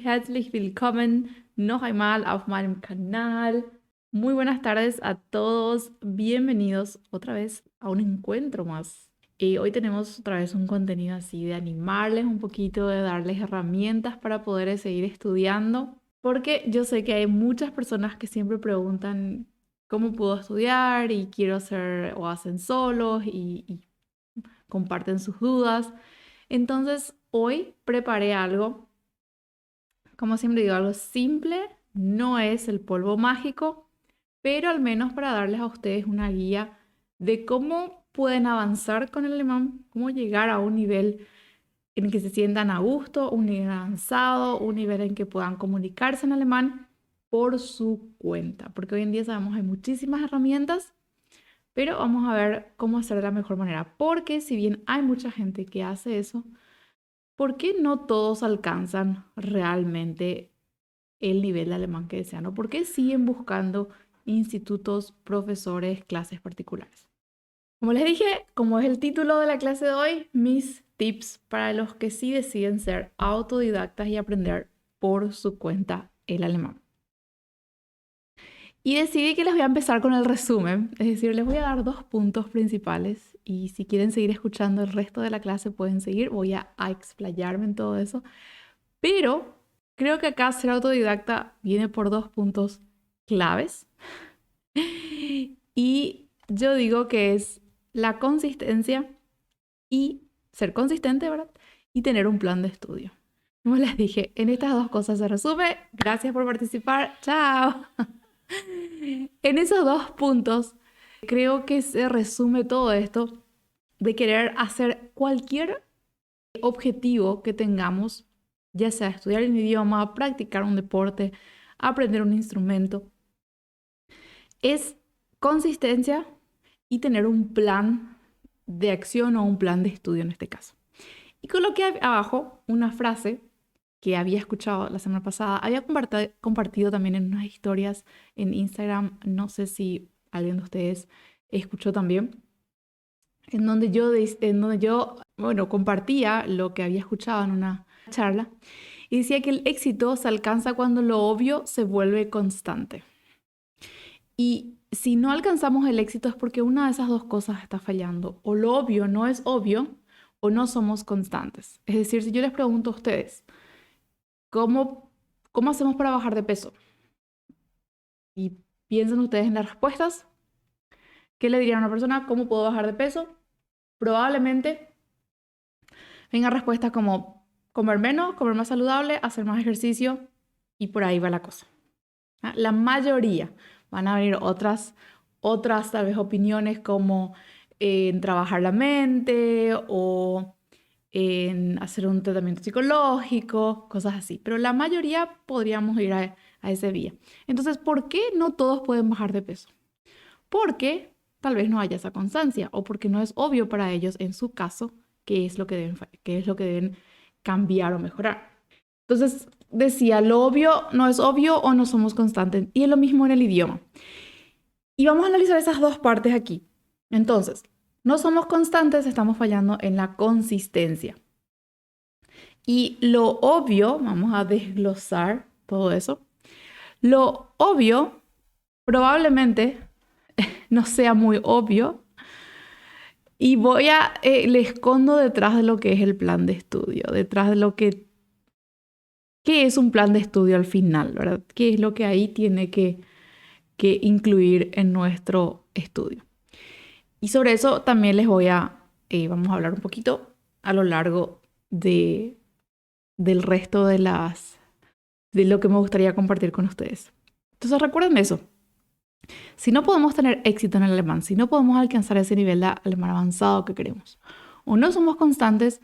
herzlich willkommen noch einmal auf meinem Kanal. Muy buenas tardes a todos, bienvenidos otra vez a un encuentro más. Hoy tenemos otra vez un contenido así de animarles un poquito, de darles herramientas para poder seguir estudiando, porque yo sé que hay muchas personas que siempre preguntan cómo puedo estudiar y quiero hacer o hacen solos y comparten sus dudas. Entonces, hoy preparé algo, como siempre digo, algo simple, no es el polvo mágico, pero al menos para darles a ustedes una guía de cómo pueden avanzar con el alemán, cómo llegar a un nivel en el que se sientan a gusto, un nivel avanzado, un nivel en que puedan comunicarse en alemán por su cuenta, porque hoy en día sabemos hay muchísimas herramientas, pero vamos a ver cómo hacer de la mejor manera, porque si bien hay mucha gente que hace eso, ¿por qué no todos alcanzan realmente el nivel de alemán que desean? ¿O por qué siguen buscando institutos, profesores, clases particulares? Como les dije, como es el título de la clase de hoy, mis tips para los que sí deciden ser autodidactas y aprender por su cuenta el alemán. Y decidí que les voy a empezar con el resumen, es decir, les voy a dar 2 puntos principales y si quieren seguir escuchando el resto de la clase pueden seguir, voy a explayarme en todo eso, pero creo que acá ser autodidacta viene por 2 puntos claves y yo digo que es la consistencia y ser consistente, ¿verdad? Y tener un plan de estudio. Como les dije, en estas 2 cosas se resume. Gracias por participar. Chao. En esos 2 puntos creo que se resume todo esto de querer hacer cualquier objetivo que tengamos, ya sea estudiar un idioma, practicar un deporte, aprender un instrumento, es consistencia y tener un plan de acción o un plan de estudio en este caso. Y coloqué abajo una frase que había escuchado la semana pasada, había compartido también en unas historias en Instagram, no sé si alguien de ustedes escuchó también, en donde yo compartía lo que había escuchado en una charla y decía que el éxito se alcanza cuando lo obvio se vuelve constante. Y si no alcanzamos el éxito es porque una de esas 2 cosas está fallando. O lo obvio no es obvio o no somos constantes. Es decir, si yo les pregunto a ustedes, ¿cómo hacemos para bajar de peso? Y piensen ustedes en las respuestas. ¿Qué le dirían a una persona? ¿Cómo puedo bajar de peso? Probablemente vengan respuestas como comer menos, comer más saludable, hacer más ejercicio y por ahí va la cosa. La mayoría van a venir otras tal vez opiniones como en trabajar la mente o en hacer un tratamiento psicológico, cosas así. Pero la mayoría podríamos ir a ese vía. Entonces, ¿por qué no todos pueden bajar de peso? Porque tal vez no haya esa constancia o porque no es obvio para ellos en su caso qué es lo que deben cambiar o mejorar. Entonces, decía, lo obvio no es obvio o no somos constantes. Y es lo mismo en el idioma. Y vamos a analizar esas 2 partes aquí. Entonces, no somos constantes, estamos fallando en la consistencia. Y lo obvio, vamos a desglosar todo eso. Lo obvio probablemente no sea muy obvio y le escondo detrás de lo que es el plan de estudio, detrás de lo que ¿qué es un plan de estudio al final, verdad? ¿Qué es lo que ahí tiene que incluir en nuestro estudio? Y sobre eso también vamos a hablar un poquito a lo largo del resto de lo que me gustaría compartir con ustedes. Entonces recuerden eso. Si no podemos tener éxito en el alemán, si no podemos alcanzar ese nivel de alemán avanzado que queremos, o no somos constantes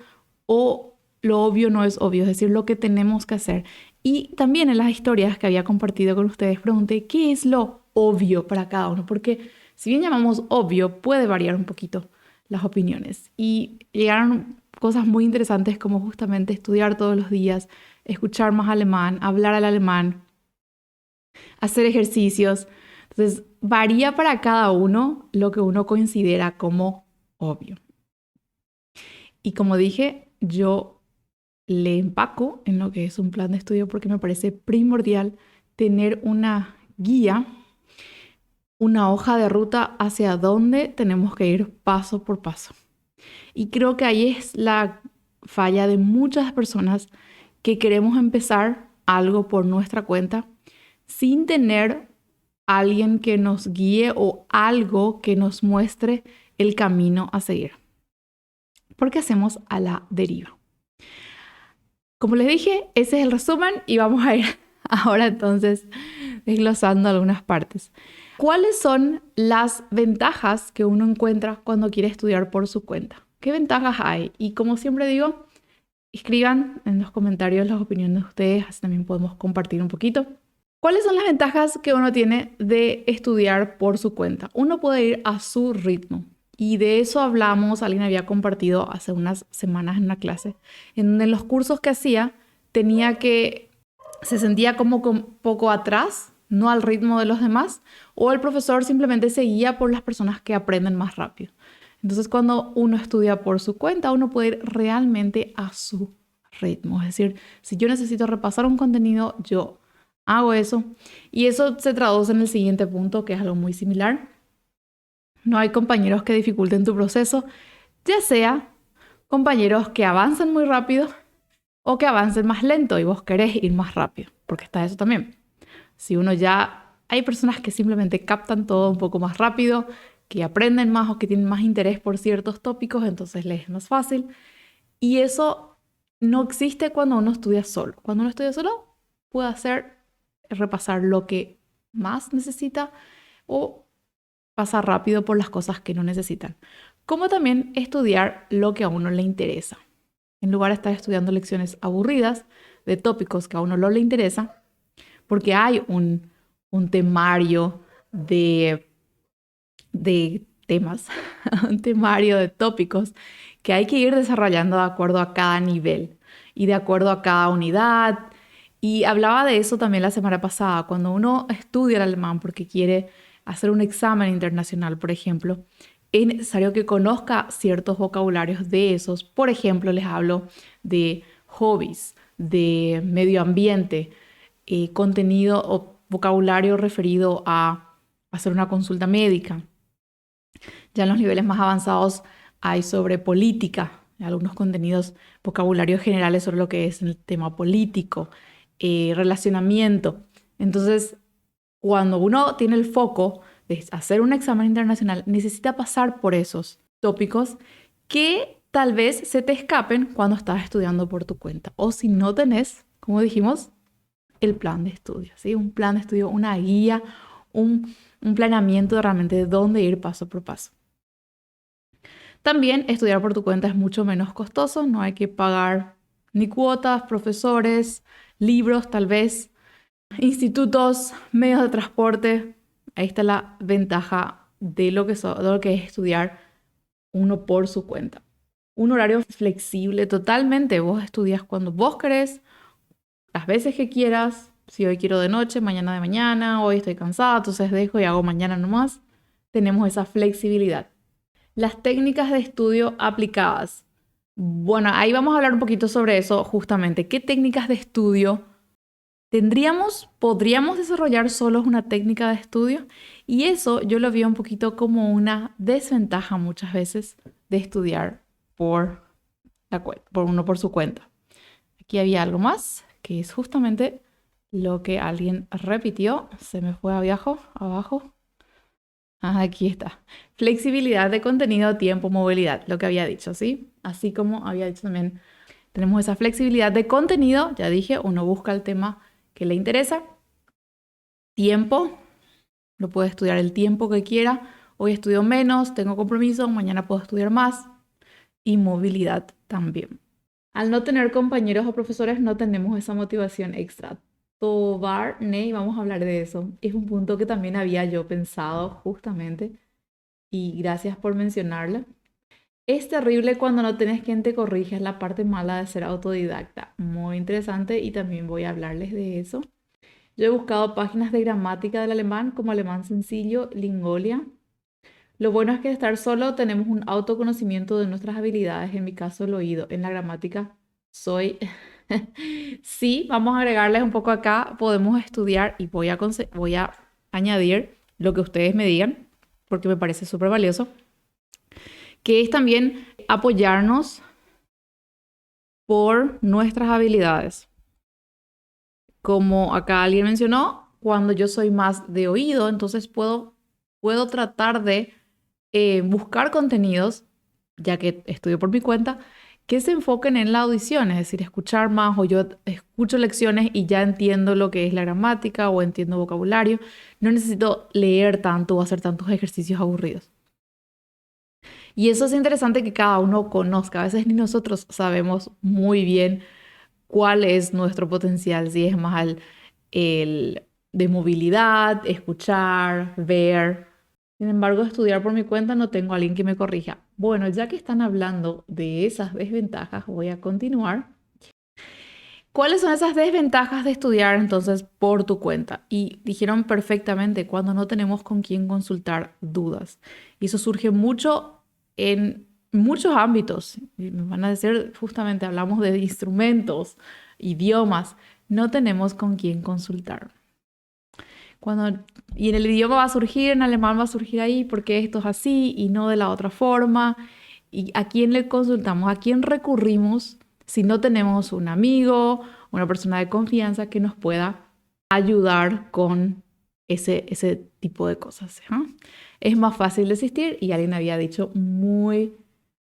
o lo obvio no es obvio, es decir, lo que tenemos que hacer. Y también en las historias que había compartido con ustedes pregunté qué es lo obvio para cada uno, porque si bien llamamos obvio, puede variar un poquito las opiniones. Y llegaron cosas muy interesantes como justamente estudiar todos los días, escuchar más alemán, hablar al alemán, hacer ejercicios. Entonces, varía para cada uno lo que uno considera como obvio. Y como dije, yo le empaco en lo que es un plan de estudio porque me parece primordial tener una guía, una hoja de ruta hacia dónde tenemos que ir paso por paso. Y creo que ahí es la falla de muchas personas que queremos empezar algo por nuestra cuenta sin tener alguien que nos guíe o algo que nos muestre el camino a seguir. Porque hacemos a la deriva. Como les dije, ese es el resumen y vamos a ir ahora entonces desglosando algunas partes. ¿Cuáles son las ventajas que uno encuentra cuando quiere estudiar por su cuenta? ¿Qué ventajas hay? Y como siempre digo, escriban en los comentarios las opiniones de ustedes, así también podemos compartir un poquito. ¿Cuáles son las ventajas que uno tiene de estudiar por su cuenta? Uno puede ir a su ritmo. Y de eso hablamos, alguien había compartido hace unas semanas en una clase, en donde en los cursos que hacía se sentía como un poco atrás, no al ritmo de los demás, o el profesor simplemente seguía por las personas que aprenden más rápido. Entonces, cuando uno estudia por su cuenta, uno puede ir realmente a su ritmo. Es decir, si yo necesito repasar un contenido, yo hago eso. Y eso se traduce en el siguiente punto, que es algo muy similar. No hay compañeros que dificulten tu proceso, ya sea compañeros que avancen muy rápido o que avancen más lento y vos querés ir más rápido, porque está eso también. Si uno ya, hay personas que simplemente captan todo un poco más rápido, que aprenden más o que tienen más interés por ciertos tópicos, entonces les es más fácil. Y eso no existe cuando uno estudia solo. Cuando uno estudia solo, puede repasar lo que más necesita o pasar rápido por las cosas que no necesitan. Como también estudiar lo que a uno le interesa. En lugar de estar estudiando lecciones aburridas de tópicos que a uno no le interesa, porque hay un temario de temas, un temario de tópicos que hay que ir desarrollando de acuerdo a cada nivel y de acuerdo a cada unidad. Y hablaba de eso también la semana pasada, cuando uno estudia el alemán porque quiere hacer un examen internacional, por ejemplo, es necesario que conozca ciertos vocabularios de esos. Por ejemplo, les hablo de hobbies, de medio ambiente, contenido o vocabulario referido a hacer una consulta médica. Ya en los niveles más avanzados hay sobre política, algunos contenidos, vocabularios generales sobre lo que es el tema político, relacionamiento. Entonces, cuando uno tiene el foco de hacer un examen internacional, necesita pasar por esos tópicos que tal vez se te escapen cuando estás estudiando por tu cuenta. O si no tenés, como dijimos, el plan de estudio, ¿sí? Un plan de estudio, una guía, un planeamiento de realmente de dónde ir paso por paso. También estudiar por tu cuenta es mucho menos costoso, no hay que pagar ni cuotas, profesores, libros tal vez, institutos, medios de transporte. Ahí está la ventaja de lo que es estudiar uno por su cuenta. Un horario flexible totalmente. Vos estudias cuando vos querés, las veces que quieras. Si hoy quiero de noche, mañana de mañana, hoy estoy cansada, entonces dejo y hago mañana nomás. Tenemos esa flexibilidad. Las técnicas de estudio aplicadas. Bueno, ahí vamos a hablar un poquito sobre eso justamente. ¿Qué técnicas de estudio podríamos desarrollar solos una técnica de estudio? Y eso yo lo veo un poquito como una desventaja muchas veces de estudiar por uno por su cuenta. Aquí había algo más, que es justamente lo que alguien repitió. Se me fue abajo. Aquí está. Flexibilidad de contenido, tiempo, movilidad, lo que había dicho, ¿sí? Así como había dicho también, tenemos esa flexibilidad de contenido, ya dije, uno busca el tema que le interesa. Tiempo, lo puede estudiar el tiempo que quiera. Hoy estudio menos, tengo compromiso, mañana puedo estudiar más. Y movilidad también. Al no tener compañeros o profesores, no tenemos esa motivación extra. Tovarney, vamos a hablar de eso. Es un punto que también había yo pensado justamente y gracias por mencionarlo. Es terrible cuando no tenés quien te corrija, es la parte mala de ser autodidacta. Muy interesante y también voy a hablarles de eso. Yo he buscado páginas de gramática del alemán como Alemán Sencillo, Lingolia. Lo bueno es que de estar solo tenemos un autoconocimiento de nuestras habilidades, en mi caso el oído. En la gramática soy... Sí, vamos a agregarles un poco acá. Podemos estudiar y voy a añadir lo que ustedes me digan, porque me parece súper valioso, que es también apoyarnos por nuestras habilidades. Como acá alguien mencionó, cuando yo soy más de oído, entonces puedo tratar de buscar contenidos, ya que estudio por mi cuenta, que se enfoquen en la audición, es decir, escuchar más, o yo escucho lecciones y ya entiendo lo que es la gramática o entiendo vocabulario. No necesito leer tanto o hacer tantos ejercicios aburridos. Y eso es interesante que cada uno conozca. A veces ni nosotros sabemos muy bien cuál es nuestro potencial, si es más el de movilidad, escuchar, ver. Sin embargo, estudiar por mi cuenta no tengo a alguien que me corrija. Bueno, ya que están hablando de esas desventajas, voy a continuar. ¿Cuáles son esas desventajas de estudiar entonces por tu cuenta? Y dijeron perfectamente cuando no tenemos con quién consultar dudas. Y eso surge mucho en muchos ámbitos. Y me van a decir, justamente hablamos de instrumentos, idiomas. No tenemos con quién consultar. Y en el idioma va a surgir, en alemán va a surgir ahí, porque esto es así y no de la otra forma. ¿Y a quién le consultamos? ¿A quién recurrimos si no tenemos un amigo, una persona de confianza que nos pueda ayudar con ese tipo de cosas? Es más fácil desistir y alguien había dicho muy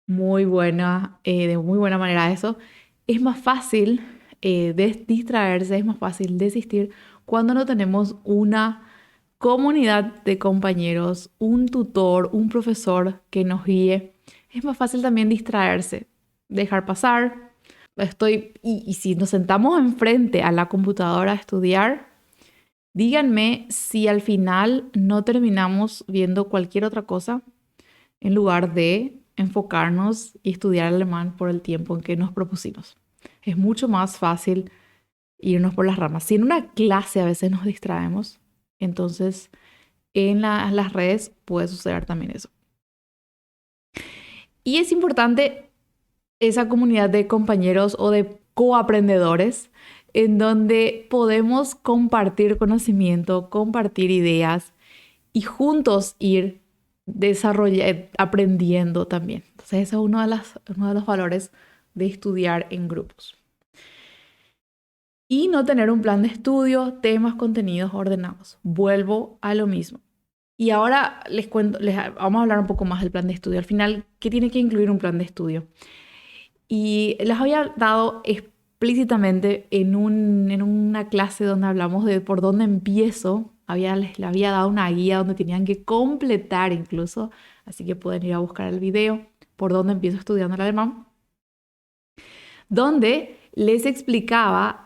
buena, de muy buena manera eso. Es más fácil distraerse, es más fácil desistir cuando no tenemos una comunidad de compañeros, un tutor, un profesor que nos guíe. Es más fácil también distraerse, dejar pasar. Y si nos sentamos enfrente a la computadora a estudiar, díganme si al final no terminamos viendo cualquier otra cosa en lugar de enfocarnos y estudiar alemán por el tiempo en que nos propusimos. Es mucho más fácil irnos por las ramas. Si en una clase a veces nos distraemos, entonces en las redes puede suceder también eso. Y es importante esa comunidad de compañeros o de coaprendedores en donde podemos compartir conocimiento, compartir ideas y juntos ir aprendiendo también. Entonces, ese es uno de los valores de estudiar en grupos. Y no tener un plan de estudio, temas, contenidos ordenados. Vuelvo a lo mismo. Y ahora vamos a hablar un poco más del plan de estudio. Al final, ¿qué tiene que incluir un plan de estudio? Y les había dado explícitamente en una clase donde hablamos de por dónde empiezo. Les había dado una guía donde tenían que completar incluso, así que pueden ir a buscar el video por dónde empiezo estudiando el alemán, donde les explicaba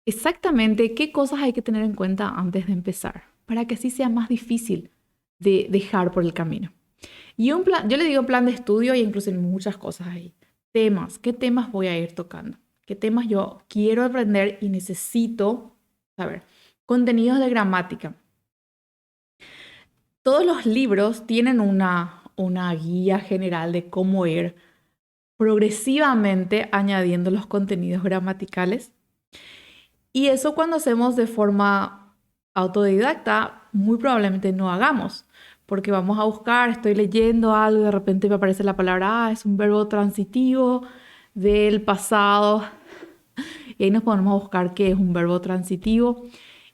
exactamente qué cosas hay que tener en cuenta antes de empezar, para que así sea más difícil de dejar por el camino. Y yo le digo plan de estudio y incluso en muchas cosas ahí. Temas, ¿qué temas voy a ir tocando? ¿Qué temas yo quiero aprender y necesito saber? Contenidos de gramática. Todos los libros tienen una guía general de cómo ir progresivamente añadiendo los contenidos gramaticales. Y eso cuando hacemos de forma autodidacta, muy probablemente no hagamos, porque vamos a buscar, estoy leyendo algo y de repente me aparece la palabra, es un verbo transitivo del pasado, y ahí nos ponemos a buscar qué es un verbo transitivo.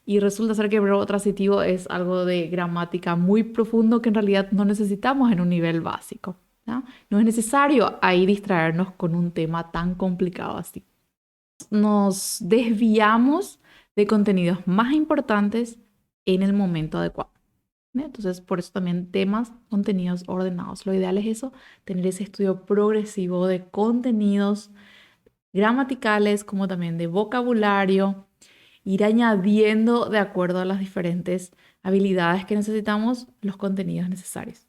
Y resulta ser que el verbo transitivo es algo de gramática muy profundo que en realidad no necesitamos en un nivel básico, ¿no? No es necesario ahí distraernos con un tema tan complicado así. Nos desviamos de contenidos más importantes en el momento adecuado. Entonces, por eso también temas, contenidos ordenados. Lo ideal es eso, tener ese estudio progresivo de contenidos gramaticales como también de vocabulario, ir añadiendo de acuerdo a las diferentes habilidades que necesitamos los contenidos necesarios.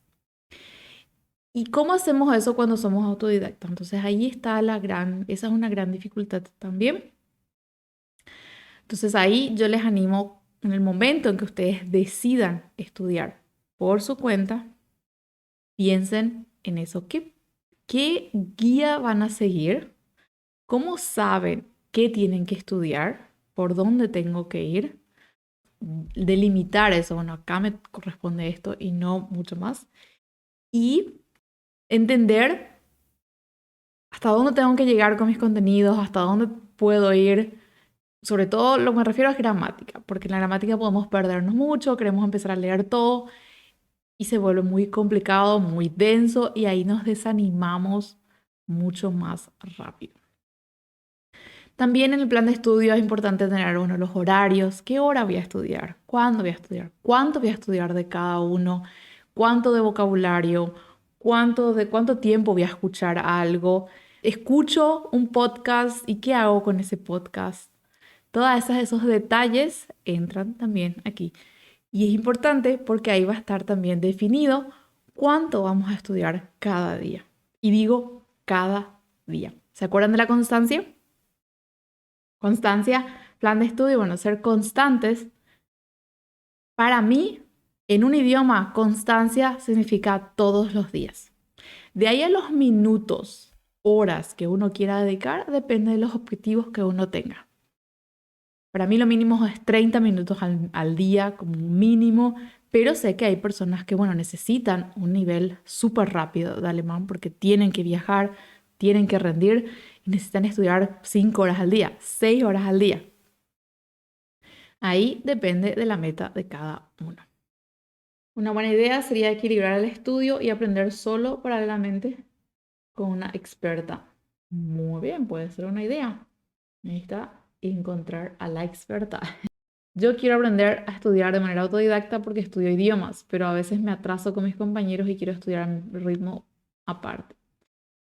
¿Y cómo hacemos eso cuando somos autodidactas? Entonces ahí está esa es una gran dificultad también. Entonces ahí yo les animo en el momento en que ustedes decidan estudiar por su cuenta, piensen en eso. ¿Qué guía van a seguir? ¿Cómo saben qué tienen que estudiar? ¿Por dónde tengo que ir? Delimitar eso. Bueno, acá me corresponde esto y no mucho más. Y entender hasta dónde tengo que llegar con mis contenidos, hasta dónde puedo ir. Sobre todo lo que me refiero es gramática, porque en la gramática podemos perdernos mucho, queremos empezar a leer todo y se vuelve muy complicado, muy denso y ahí nos desanimamos mucho más rápido. También en el plan de estudio es importante tener uno los horarios, qué hora voy a estudiar, cuándo voy a estudiar, cuánto voy a estudiar de cada uno, cuánto de vocabulario, cuánto tiempo voy a escuchar algo, escucho un podcast y qué hago con ese podcast. Todos esos detalles entran también aquí. Y es importante porque ahí va a estar también definido cuánto vamos a estudiar cada día. Y digo cada día. ¿Se acuerdan de la constancia? Constancia, plan de estudio, bueno, ser constantes. Para mí, en un idioma, constancia significa todos los días. De ahí a los minutos, horas que uno quiera dedicar, depende de los objetivos que uno tenga. Para mí lo mínimo es 30 minutos al día como un mínimo, pero sé que hay personas que, bueno, necesitan un nivel súper rápido de alemán porque tienen que viajar, tienen que rendir y necesitan estudiar 5 horas al día, 6 horas al día. Ahí depende de la meta de cada uno. Una buena idea sería equilibrar el estudio y aprender solo paralelamente con una experta. Muy bien, puede ser una idea. Ahí está, encontrar a la experta. Yo quiero aprender a estudiar de manera autodidacta porque estudio idiomas, pero a veces me atraso con mis compañeros y quiero estudiar a mi ritmo aparte.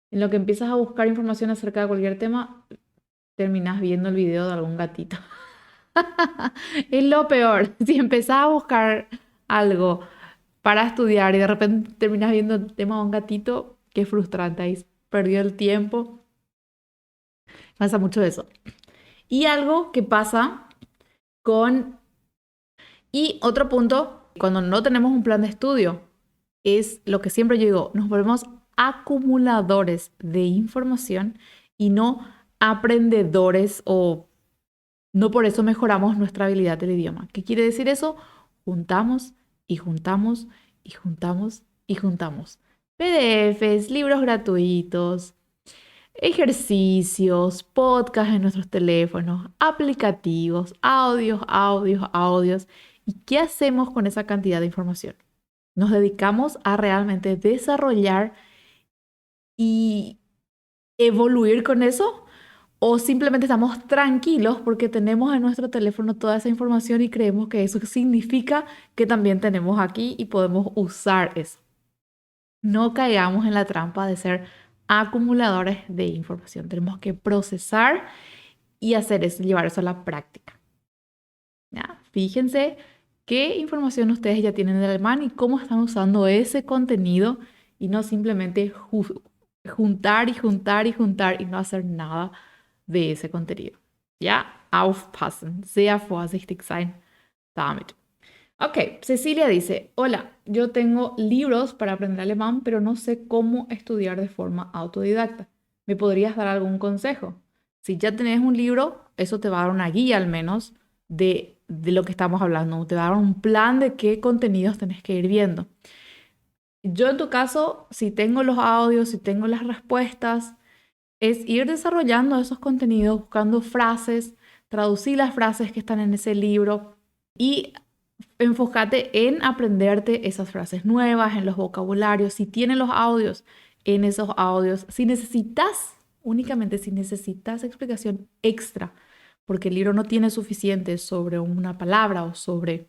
En lo que empiezas a buscar información acerca de cualquier tema, terminas viendo el video de algún gatito. Es lo peor. Si empezás a buscar algo para estudiar y de repente terminas viendo el tema de un gatito, qué frustrante. Ahí perdió el tiempo. Pasa mucho eso. Y algo que pasa con... Y otro punto, cuando no tenemos un plan de estudio, es lo que siempre yo digo, nos volvemos acumuladores de información y no aprendedores o no por eso mejoramos nuestra habilidad del idioma. ¿Qué quiere decir eso? Juntamos y juntamos y juntamos y juntamos. PDFs, libros gratuitos, ejercicios, podcasts en nuestros teléfonos, aplicativos, audios. ¿Y qué hacemos con esa cantidad de información? Nos dedicamos a realmente desarrollar y evoluir con eso o simplemente estamos tranquilos porque tenemos en nuestro teléfono toda esa información y creemos que eso significa que también tenemos aquí y podemos usar eso. No caigamos en la trampa de ser acumuladores de información. Tenemos que procesar y hacer eso, llevar eso a la práctica. ¿Ya? Fíjense qué información ustedes ya tienen del alemán y cómo están usando ese contenido y no simplemente juntar y no hacer nada de ese contenido. Ja, aufpassen, sehr vorsichtig sein damit. Ok, Cecilia dice, hola, yo tengo libros para aprender alemán, pero no sé cómo estudiar de forma autodidacta. ¿Me podrías dar algún consejo? Si ya tenés un libro, eso te va a dar una guía al menos de lo que estamos hablando. Te va a dar un plan de qué contenidos tenés que ir viendo. Yo en tu caso, si tengo los audios, si tengo las respuestas, es ir desarrollando esos contenidos, buscando frases, traducir las frases que están en ese libro y enfócate en aprenderte esas frases nuevas, en los vocabularios, si tienes los audios, en esos audios, si necesitas, únicamente si necesitas explicación extra, porque el libro no tiene suficiente sobre una palabra o sobre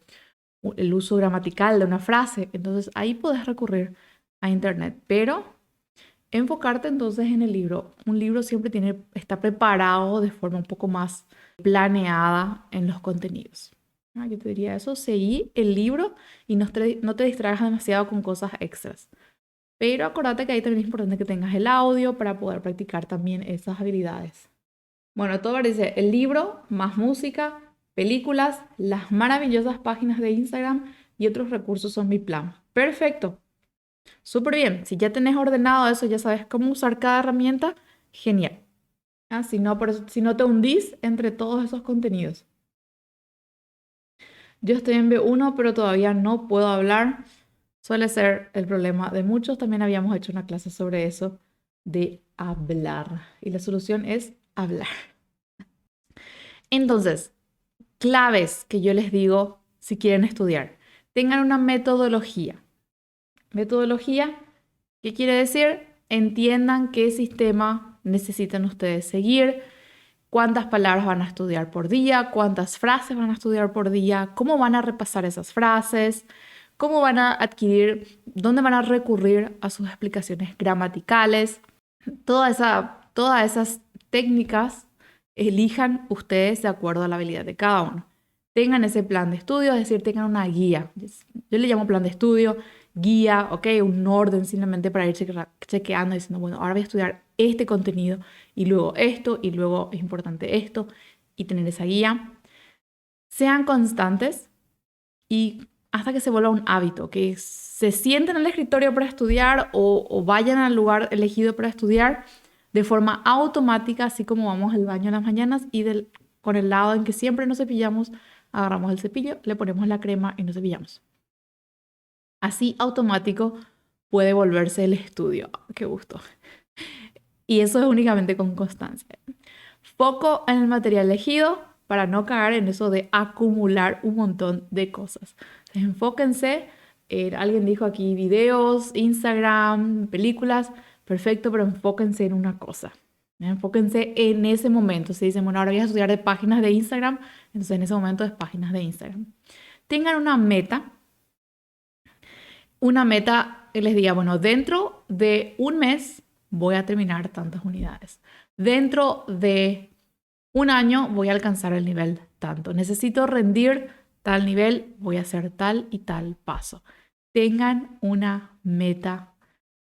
el uso gramatical de una frase, entonces ahí puedes recurrir a internet, pero enfocarte entonces en el libro. Un libro siempre está preparado de forma un poco más planeada en los contenidos. Yo te diría eso, seguí el libro y no te distraigas demasiado con cosas extras. Pero acuérdate que ahí también es importante que tengas el audio para poder practicar también esas habilidades. Bueno, todo dice el libro, más música, películas, las maravillosas páginas de Instagram y otros recursos son mi plan. Perfecto. Súper bien. Si ya tenés ordenado eso, ya sabes cómo usar cada herramienta, genial. Si no te hundís entre todos esos contenidos. Yo estoy en B1, pero todavía no puedo hablar. Suele ser el problema de muchos. También habíamos hecho una clase sobre eso, de hablar. Y la solución es hablar. Entonces, claves que yo les digo si quieren estudiar. Tengan una metodología. Metodología, ¿qué quiere decir? Entiendan qué sistema necesitan ustedes seguir, cuántas palabras van a estudiar por día, cuántas frases van a estudiar por día, cómo van a repasar esas frases, cómo van a adquirir, dónde van a recurrir a sus explicaciones gramaticales. Todas esas técnicas elijan ustedes de acuerdo a la habilidad de cada uno. Tengan ese plan de estudio, es decir, tengan una guía. Yo le llamo plan de estudio, guía, ¿ok? Un orden simplemente para ir chequeando, diciendo, bueno, ahora voy a estudiar este contenido y luego esto y luego es importante esto y tener esa guía. Sean constantes y hasta que se vuelva un hábito, que se sienten en el escritorio para estudiar o vayan al lugar elegido para estudiar de forma automática, así como vamos al baño en las mañanas y con el lado en que siempre nos cepillamos, agarramos el cepillo, le ponemos la crema y nos cepillamos. Así automático puede volverse el estudio. ¡Qué gusto! Y eso es únicamente con constancia. Foco en el material elegido para no caer en eso de acumular un montón de cosas. Entonces, enfóquense. Alguien dijo aquí videos, Instagram, películas. Perfecto, pero enfóquense en una cosa. Enfóquense en ese momento. Si dicen, bueno, ahora voy a estudiar de páginas de Instagram, entonces en ese momento es páginas de Instagram. Tengan una meta. Una meta que les diga, bueno, dentro de un mes voy a terminar tantas unidades. Dentro de un año voy a alcanzar el nivel tanto. Necesito rendir tal nivel, voy a hacer tal y tal paso. Tengan una meta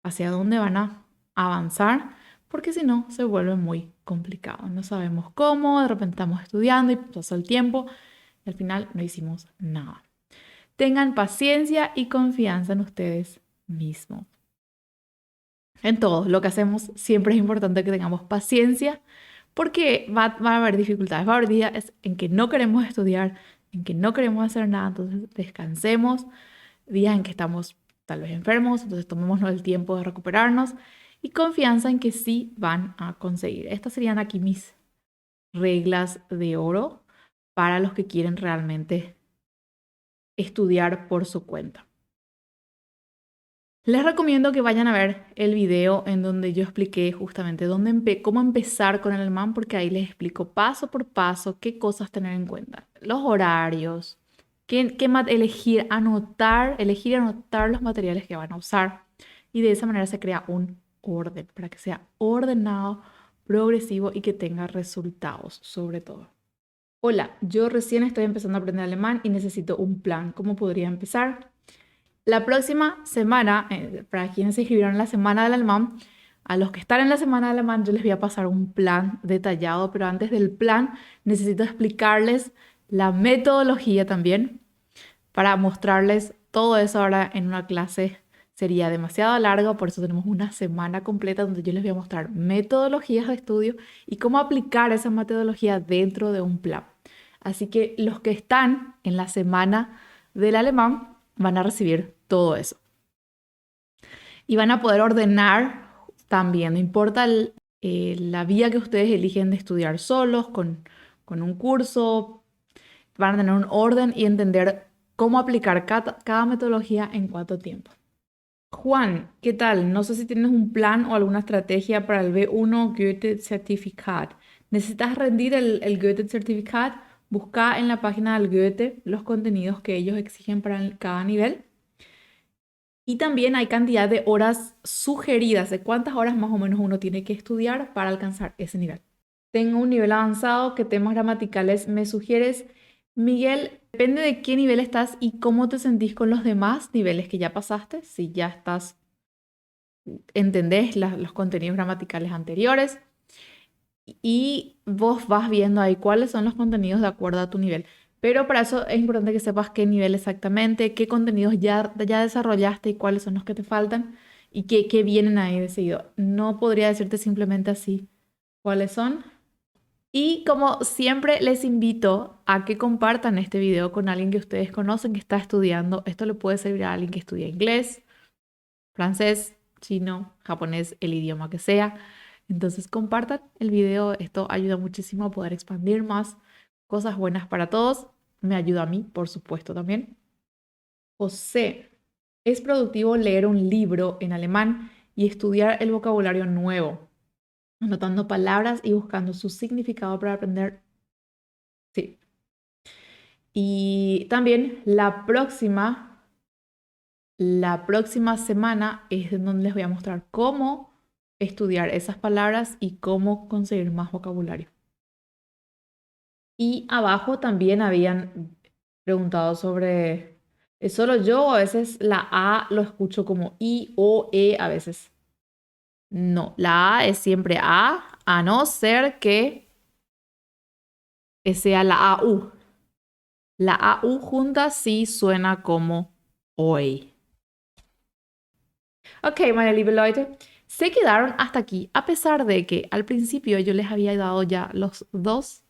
hacia dónde van a avanzar, porque si no se vuelve muy complicado. No sabemos cómo, de repente estamos estudiando y pasó el tiempo y al final no hicimos nada. Tengan paciencia y confianza en ustedes mismos. En todo lo que hacemos siempre es importante que tengamos paciencia porque va a haber dificultades, va a haber días en que no queremos estudiar, en que no queremos hacer nada, entonces descansemos, días en que estamos tal vez enfermos, entonces tomémonos el tiempo de recuperarnos y confianza en que sí van a conseguir. Estas serían aquí mis reglas de oro para los que quieren realmente estudiar por su cuenta. Les recomiendo que vayan a ver el video en donde yo expliqué justamente cómo empezar con el alemán, porque ahí les explico paso por paso qué cosas tener en cuenta. Los horarios, elegir y anotar los materiales que van a usar. Y de esa manera se crea un orden, para que sea ordenado, progresivo y que tenga resultados, sobre todo. Hola, yo recién estoy empezando a aprender alemán y necesito un plan. ¿Cómo podría empezar? La próxima semana, para quienes se inscribieron en la Semana del Alemán, a los que están en la Semana del Alemán, yo les voy a pasar un plan detallado, pero antes del plan necesito explicarles la metodología también para mostrarles todo eso ahora en una clase. Sería demasiado largo, por eso tenemos una semana completa donde yo les voy a mostrar metodologías de estudio y cómo aplicar esa metodología dentro de un plan. Así que los que están en la Semana del Alemán van a recibir todo eso. Y van a poder ordenar también, no importa la vía que ustedes eligen de estudiar solos, con un curso, van a tener un orden y entender cómo aplicar cada metodología en cuánto tiempo. Juan, ¿qué tal? No sé si tienes un plan o alguna estrategia para el B1 Goethe-Zertifikat. ¿Necesitas rendir el Goethe-Zertifikat? Busca en la página del Goethe los contenidos que ellos exigen para cada nivel. Y también hay cantidad de horas sugeridas, de cuántas horas más o menos uno tiene que estudiar para alcanzar ese nivel. Tengo un nivel avanzado, ¿qué temas gramaticales me sugieres? Miguel, depende de qué nivel estás y cómo te sentís con los demás niveles que ya pasaste, si ya entendés los contenidos gramaticales anteriores y vos vas viendo ahí cuáles son los contenidos de acuerdo a tu nivel. Pero para eso es importante que sepas qué nivel exactamente, qué contenidos ya desarrollaste y cuáles son los que te faltan y qué vienen ahí de seguido. No podría decirte simplemente así cuáles son, Y como siempre les invito a que compartan este video con alguien que ustedes conocen que está estudiando. Esto le puede servir a alguien que estudia inglés, francés, chino, japonés, el idioma que sea. Entonces compartan el video. Esto ayuda muchísimo a poder expandir más cosas buenas para todos. Me ayuda a mí, por supuesto, también. José, es productivo leer un libro en alemán y estudiar el vocabulario nuevo, anotando palabras y buscando su significado para aprender. Sí. Y también la próxima semana es en donde les voy a mostrar cómo estudiar esas palabras y cómo conseguir más vocabulario. Y abajo también habían preguntado sobre, ¿es solo yo o a veces la A lo escucho como I o E a veces? No, la A es siempre a no ser que sea la AU. La AU junta sí suena como OE. Ok, meine liebe Leute, se quedaron hasta aquí, a pesar de que al principio yo les había dado ya los dos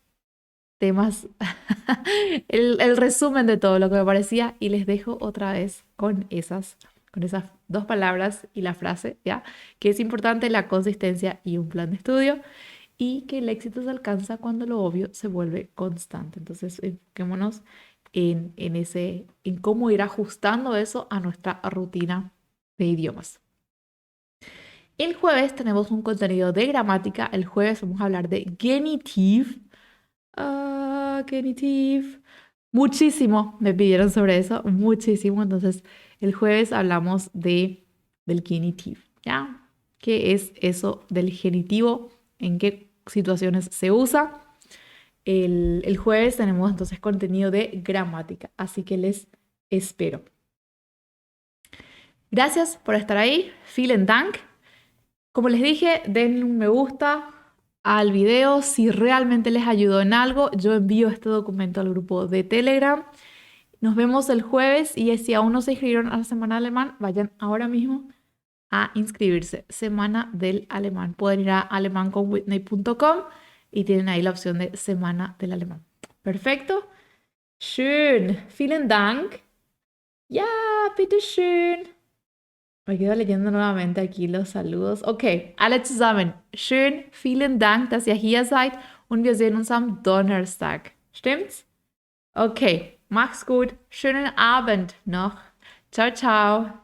temas, el resumen de todo lo que me parecía, y les dejo otra vez con esas dos palabras y la frase, ¿ya? Que es importante la consistencia y un plan de estudio, y que el éxito se alcanza cuando lo obvio se vuelve constante. Entonces, enfoquémonos en cómo ir ajustando eso a nuestra rutina de idiomas. El jueves tenemos un contenido de gramática. El jueves vamos a hablar de genitiv. Genitiv. Muchísimo me pidieron sobre eso, muchísimo. Entonces, el jueves hablamos del genitiv, ¿ya? ¿Qué es eso del genitivo? ¿En qué situaciones se usa? El jueves tenemos entonces contenido de gramática, así que les espero. Gracias por estar ahí. Vielen Dank. Como les dije, den un me gusta al video si realmente les ayudó en algo. Yo envío este documento al grupo de Telegram. Nos vemos el jueves y si aún no se inscribieron a la Semana Alemán, vayan ahora mismo a inscribirse. Semana del Alemán. Pueden ir a alemánconwhitney.com y tienen ahí la opción de Semana del Alemán. Perfecto. Schön. Vielen Dank. Ja, bitteschön. Me quedo leyendo nuevamente aquí los saludos. Okay, alle zusammen. Schön, vielen Dank, dass ihr hier seid und wir sehen uns am Donnerstag. Stimmt's? Okay, mach's gut. Schönen Abend noch. Ciao, ciao.